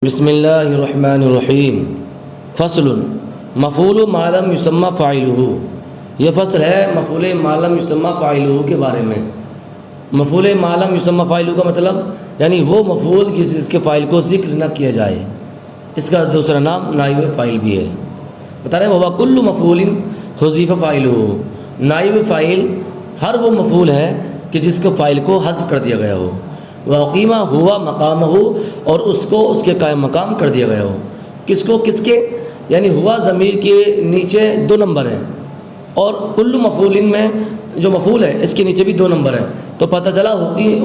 بسم اللہ الرحمن الرحیم فصل مفعول ما لم یسمى فاعلہ. یہ فصل ہے مفعول ما لم یسمى فاعلہ کے بارے میں. مفعول ما لم یسمى فاعلہ کا مطلب یعنی وہ مفعول جس کے فاعل کو ذکر نہ کیا جائے. اس کا دوسرا نام نائب فاعل بھی ہے. بتا رہے ہیں وہ کل مفعول حذف فاعلہ. نائب فاعل ہر وہ مفعول ہے کہ جس کے فاعل کو حذف کر دیا گیا ہو. وقیمہ ہوا مقامہ اور اس کو اس کے قائم مقام کر دیا گیا ہو. کس کے یعنی ہوا ضمیر کے نیچے 2 نمبر ہیں اور کل مفعول میں جو مفعول ہے اس کے نیچے بھی 2 نمبر ہیں. تو پتہ چلا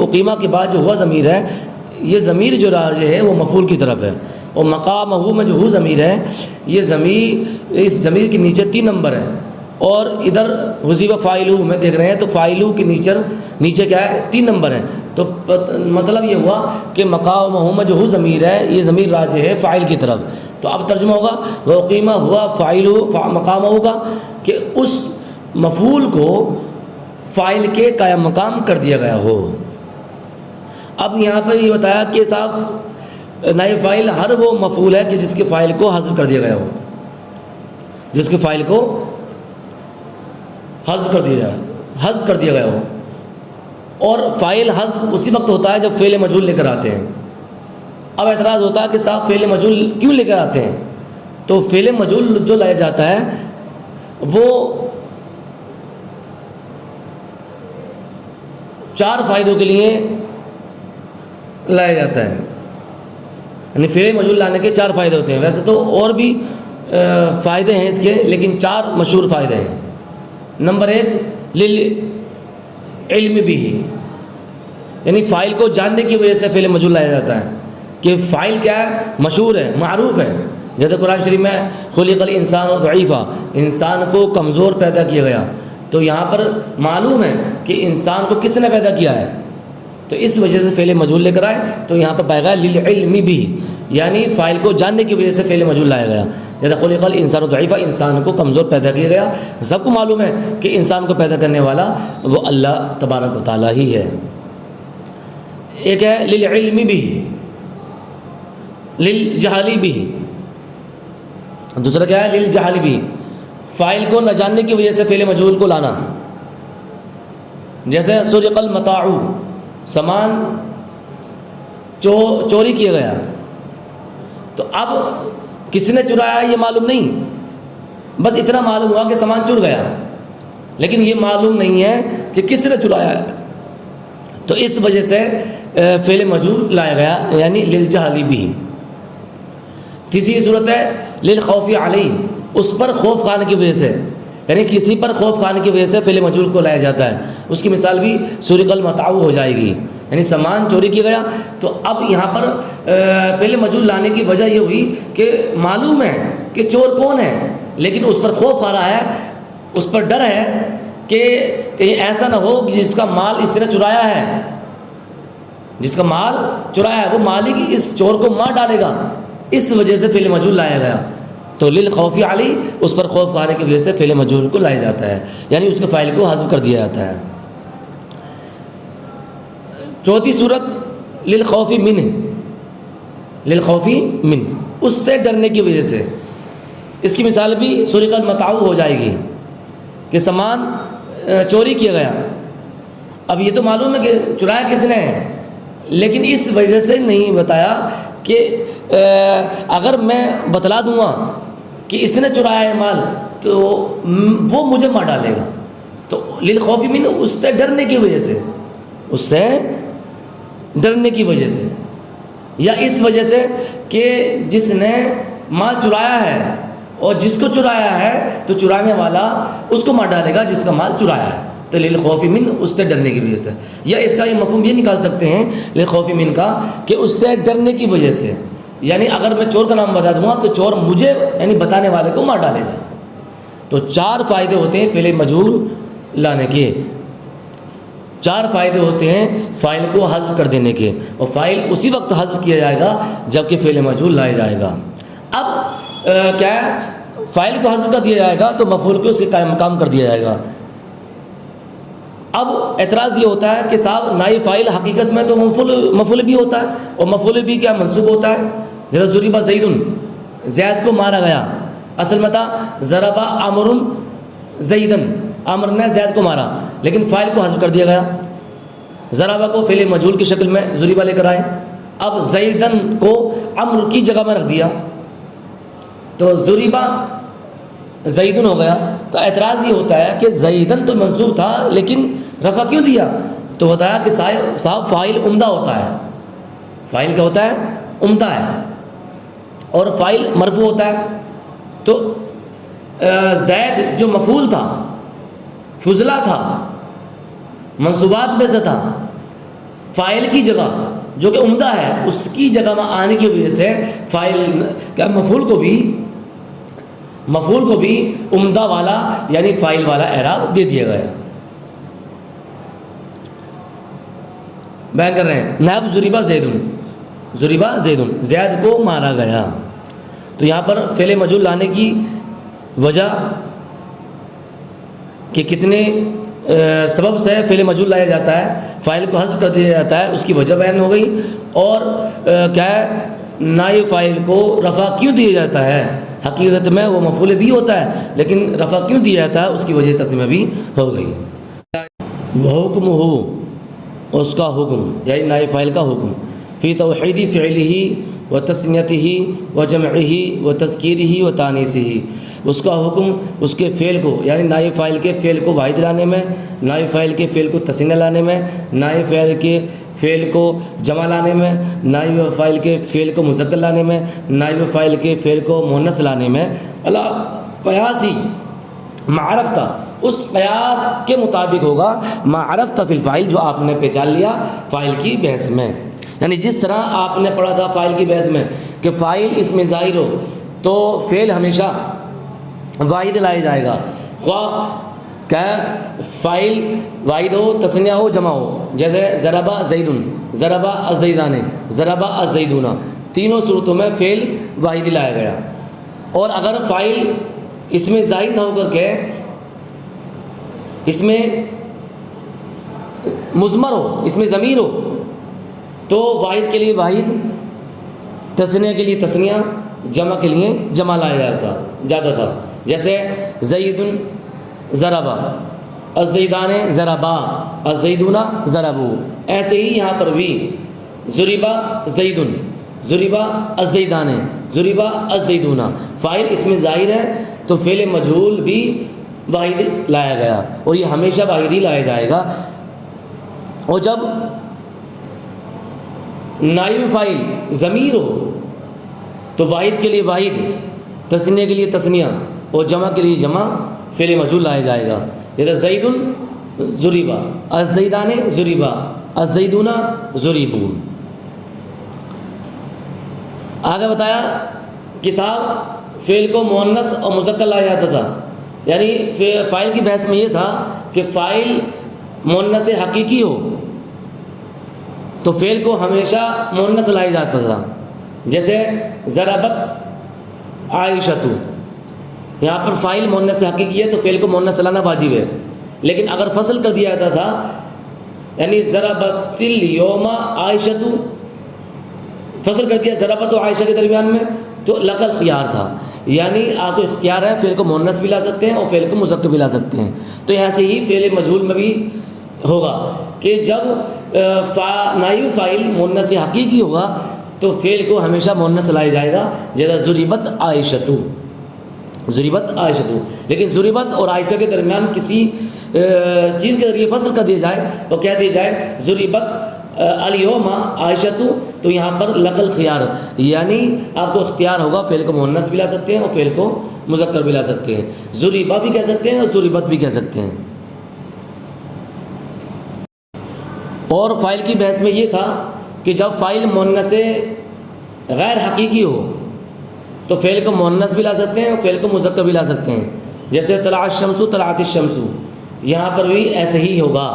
اقیمہ کے بعد جو ہوا ضمیر ہے یہ ضمیر جو راجع ہے وہ مفعول کی طرف ہے. اور مقامہ میں جو ہو ضمیر ہے یہ ضمیر اس ضمیر کے نیچے 3 نمبر ہیں. اور ادھر حذف فاعلہ میں دیکھ رہے ہیں تو فاعلہ کے نیچے کیا ہے 3 نمبر ہیں. تو مطلب یہ ہوا کہ مقامہ میں جو ہو ضمیر ہے یہ ضمیر راجع ہے فاعل کی طرف. تو اب ترجمہ ہوگا وقیمہ ہوا فاعلہ مقامہ ہوگا کہ اس مفعول کو فاعل کے قائم مقام کر دیا گیا ہو. اب یہاں پر یہ بتایا کہ صاحب نائب فاعل ہر وہ مفعول ہے کہ جس کے فاعل کو حذف کر دیا گیا ہو. جس کے فاعل کو حذف کر دیا گیا ہو. اور فاعل حذف اسی وقت ہوتا ہے جب فعل مجہول لے کر آتے ہیں. اب اعتراض ہوتا ہے کہ صاحب فعل مجہول کیوں لے کر آتے ہیں؟ تو فعل مجہول جو لایا جاتا ہے وہ 4 فائدوں کے لیے لایا جاتا ہے. یعنی فعل مجہول لانے کے 4 فائدے ہوتے ہیں. ویسے تو اور بھی فائدے ہیں اس کے لیکن 4 مشہور فائدے ہیں. نمبر 1 للعلم بھی یعنی فاعل کو جاننے کی وجہ سے فعل مجہول لایا جاتا ہے کہ فاعل کیا ہے مشہور ہے معروف ہے. جیسے قرآن شریف میں خلق الانسان ضعیفا انسان کو کمزور پیدا کیا گیا. تو یہاں پر معلوم ہے کہ انسان کو کس نے پیدا کیا ہے تو اس وجہ سے فعل مجہول لے کر آئے. تو یہاں پر پائے گا للعلم بھی یعنی فاعل کو جاننے کی وجہ سے فعل مجہول لایا گیا. جیسے خلق الانسان ضعیفا انسان کو کمزور پیدا کیا گیا. سب کو معلوم ہے کہ انسان کو پیدا کرنے والا وہ اللہ تبارک و تعالی ہی ہے. ایک ہے للعلم بھی للجہل بھی. دوسرا کیا ہے للجہل بھی فاعل کو نہ جاننے کی وجہ سے فعل مجہول کو لانا. جیسے سرق المتاع سامان چوری کیا گیا. تو اب کس نے چرایا یہ معلوم نہیں, بس اتنا معلوم ہوا کہ سامان چور گیا لیکن یہ معلوم نہیں ہے کہ کس نے چرایا ہے. تو اس وجہ سے فعل مجہول لایا گیا یعنی للجہل بھی. تیسری صورت ہے للخوف علیہ اس پر خوف کھانے کی وجہ سے یعنی کسی پر خوف کھانے کی وجہ سے فعل مجہول کو لایا جاتا ہے. اس کی مثال بھی سرق المتاع ہو جائے گی یعنی سامان چوری کیا گیا. تو اب یہاں پر فعل مجہول لانے کی وجہ یہ ہوئی کہ معلوم ہے کہ چور کون ہے لیکن اس پر خوف آ رہا ہے, اس پر ڈر ہے کہ کہیں ایسا نہ ہو کہ جس کا مال اس نے چرایا ہے, جس کا مال چرایا ہے وہ مالک اس چور کو مار ڈالے گا. اس وجہ سے فعل مجہول لایا گیا. تو للخوف علی اس پر خوف کھانے کی وجہ سے فعل مجہول کو لایا جاتا ہے یعنی اس کے فاعل کو حذف کر دیا جاتا ہے. چوتھی صورت للخوف من اس سے ڈرنے کی وجہ سے. اس کی مثال بھی سرق المتاع ہو جائے گی کہ سامان چوری کیا گیا. اب یہ تو معلوم ہے کہ چرایا کس نے ہے لیکن اس وجہ سے نہیں بتایا کہ اگر میں بتلا دوں گا کہ اس نے چرایا ہے مال تو وہ مجھے مار ڈالے گا. تو للخوف من اس سے ڈرنے کی وجہ سے, اس سے ڈرنے کی وجہ سے یا اس وجہ سے کہ جس نے مال چرایا ہے اور جس کو چرایا ہے تو چرانے والا اس کو مار ڈالے گا جس کا مال چرایا ہے. تو للخوف من اس سے ڈرنے کی وجہ سے. یا اس کا یہ مفہوم یہ نکال سکتے ہیں للخوف من کا کہ اس سے ڈرنے کی وجہ سے یعنی اگر میں چور کا نام بتا دوں گا تو چور مجھے یعنی بتانے والے کو مار ڈالے گا. تو 4 فائدے ہوتے ہیں فعل مجہول لانے کے. 4 فائدے ہوتے ہیں فاعل کو حذف کر دینے کے اور فاعل اسی وقت حذف کیا جائے گا جب کہ فعل مجہول لایا جائے گا. اب کیا ہے فاعل کو حذف کر دیا جائے گا تو مفعول کو اس کے قائم مقام کر دیا جائے گا. اب اعتراض یہ ہوتا ہے کہ صاحب نائب فاعل حقیقت میں تو مفعول بھی ہوتا ہے اور مفعول بھی کیا منصوب ہوتا ہے جیسے ضرب زید، زید کو مارا گیا، اصل میں تھا ضرب عمر زیدن، عمر نے زید کو مارا، لیکن فاعل کو حذف کر دیا گیا، ضرب کو فعل مجہول کی شکل میں ضرب لے کر آئے، اب زیدن کو عمر کی جگہ میں رکھ دیا تو ضرب زیدن ہو گیا۔ تو اعتراض یہ ہوتا ہے کہ زیدن تو منصوب تھا لیکن رفع کیوں دیا؟ تو بتایا کہ صاحب فاعل عمدہ ہوتا ہے، فاعل کیا ہوتا ہے؟ عمدہ ہے، اور فاعل مرفوع ہوتا ہے۔ تو زید جو مفعول تھا، فضلہ تھا، منصوبات میں سے تھا، فاعل کی جگہ جو کہ عمدہ ہے اس کی جگہ میں آنے کی وجہ سے فاعل کیا مفعول کو بھی عمدہ والا یعنی فاعل والا اعراب دے دیا گیا۔ بیان کر رہے ہیں نائب ضرب زیدن، ضرب زیدن، زید کو مارا گیا۔ تو یہاں پر فعل مجہول لانے کی وجہ کہ کتنے سبب سے فعل مجہول لایا جاتا ہے، فاعل کو حذف کر دیا جاتا ہے، اس کی وجہ بیان ہو گئی، اور کیا ہے نائب فاعل کو رفع کیوں دیا جاتا ہے، حقیقت میں وہ مفعول بھی ہوتا ہے لیکن رفع کیوں دیا جاتا ہے اس کی وجہ تسمیہ بھی ہو گئی۔ حکم ہو، اس کا حکم یعنی نائب فاعل کا حکم، فی توحید فعلہ و تثنیتہ و جمعہ و تذکیرہ و تانیثہ، اس کا حکم اس کے فعل کو یعنی نائب فاعل کے فعل کو واحد لانے میں، نائب فاعل کے فعل کو تثنیہ لانے میں، نائب فاعل کے فعل کو جمع لانے میں، نائب فاعل کے فعل کو مذکر لانے میں، نائب فاعل کے فعل کو مؤنث لانے میں، اللہ قیاسی معرف تھا، اس قیاس کے مطابق ہوگا معرف تھا فی الفاعل، جو آپ نے پہچان لیا فاعل کی بحث میں۔ یعنی جس طرح آپ نے پڑھا تھا فاعل کی بحث میں کہ فاعل اس میں ظاہر ہو تو فعل ہمیشہ واحد لایا جائے گا، خواہ کیا فاعل واحد ہو، تثنیہ ہو، جمع ہو، جیسے ضرب زیدن، ضرب الزیدان، ضرب الزیدون، تینوں صورتوں میں فعل واحد لایا گیا۔ اور اگر فاعل اس میں ظاہر نہ ہو کر کے اس میں مضمر ہو، اس میں ضمیر ہو، تو واحد کے لیے واحد، تثنیہ کے لیے تثنیہ، جمع کے لیے جمع لایا جاتا تھا، جیسے زید ضربا، الزیدان ضربا، الزیدون ضربوا۔ ایسے ہی یہاں پر بھی ضربا زید، ضربا الزیدان، ضربا الزیدون، فاعل اس میں ظاہر ہے تو فعل مجہول بھی واحد لایا گیا، اور یہ ہمیشہ واحد ہی لایا جائے گا۔ اور جب نائب فاعل ضمیر ہو تو واحد کے لیے واحد، تثنیہ کے لیے تثنیہ، اور جمع کے لیے جمع، فعل مجہول لایا جائے گا، جیسے زید ضربا، الزیدان ضربا، الزیدون ضربوا۔ آگے بتایا کہ صاحب فعل کو مؤنث اور مذکر لایا جاتا تھا، یعنی فاعل کی بحث میں یہ تھا کہ فاعل مؤنث حقیقی ہو تو فعل کو ہمیشہ مؤنث لایا جاتا تھا، جیسے ضربت عائشۃ، یہاں پر فاعل مؤنث حقیقی ہے تو فعل کو مؤنث لانا واجب ہے، لیکن اگر فصل کر دیا جاتا تھا یعنی ضربت الیوم عائشۃ، فصل کر دیا ضربت و عائشہ کے درمیان میں تو لک الخیار تھا، یعنی آپ کو اختیار ہے، فعل کو مؤنث بھی لا سکتے ہیں اور فعل کو مذکر بھی لا سکتے ہیں۔ تو یہاں سے ہی فعل مجہول میں بھی ہوگا کہ جب نائب فاعل مؤنث حقیقی ہوگا تو فعل کو ہمیشہ مؤنث لایا جائے گا، جیسے ضربت عائشۃ، ضربت عائشۃ، لیکن ضربت اور عائشہ کے درمیان کسی چیز کے ذریعے فصل کر دیا جائے اور کہہ دیا جائے ضربت الیوم عائشۃ، تو یہاں پر لک الخیار، یعنی آپ کو اختیار ہوگا، فعل کو مؤنث بھی لا سکتے ہیں اور فعل کو مذکر بھی لا سکتے ہیں، ضربا بھی کہہ سکتے ہیں اور ضربت بھی کہہ سکتے ہیں۔ اور فاعل کی بحث میں یہ تھا کہ جب فاعل مؤنث غیر حقیقی ہو تو فعل کو مؤنث بھی لا سکتے ہیں اور فعل کو مذکر بھی لا سکتے ہیں، جیسے طلع الشمس، طلعت الشمس، یہاں پر بھی ایسے ہی ہوگا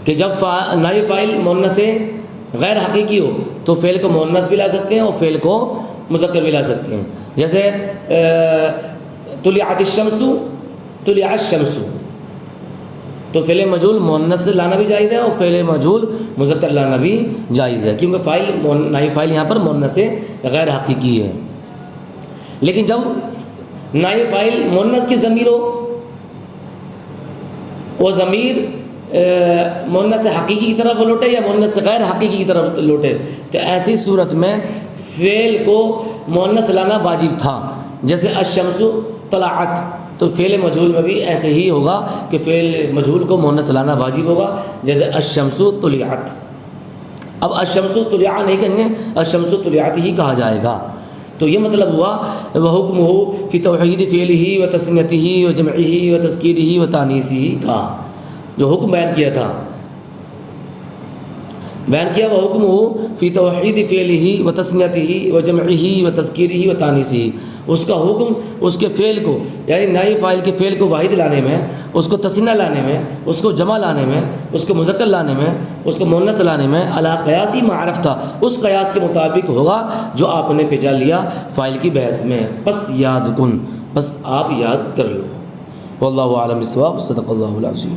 کہ جب نائب فاعل مؤنث غیر حقیقی ہو تو فعل کو مؤنث بھی لا سکتے ہیں اور فعل کو مذکر بھی لا سکتے ہیں، جیسے طلعت الشمس، طلع الشمس، تو فعل مجہول مؤنث سے لانا بھی جائز ہے اور فعل مجہول مذکر لانا بھی جائز ہے، کیونکہ فاعل نائب فاعل یہاں پر مؤنث غیر حقیقی ہے۔ لیکن جب نائب فاعل مؤنث کی ضمیر ہو، وہ ضمیر مؤنث حقیقی کی طرف لوٹے یا مؤنث غیر حقیقی کی طرف لوٹے، تو ایسی صورت میں فعل کو مؤنث لانا واجب تھا۔ جیسے الشمس طلعت، تو فعل مجہول میں بھی ایسے ہی ہوگا کہ فعل مجہول کو مؤنث لانا واجب ہوگا، جیسے الشمس طلعت۔ اب الشمس طلع نہیں کہیں گے، الشمس طلعت ہی کہا جائے گا۔ تو یہ مطلب ہوا وحکمہ فی توحید فعلہ و تثنیتہ و جمعہ و تذکیرہ و تانیثہ کا جو حکم بیان کیا تھا، بیان کیا وہ حکمہ فی توحید فعلہ و تثنیتہ و جمعہ و تذکیرہ و تانیثہ، اس کا حکم اس کے فعل کو یعنی نائب فاعل کے فعل کو واحد لانے میں، اس کو تثنیہ لانے میں، اس کو جمع لانے میں، اس کو مذکر لانے میں، اس کو مؤنث لانے میں علی قیاسی معرف تھا، اس قیاس کے مطابق ہوگا جو آپ نے پیچا لیا فاعل کی بحث میں۔ بس یاد کن، بس آپ یاد کر لو۔ واللہ اعلم بالصواب، صدق اللہ العظیم۔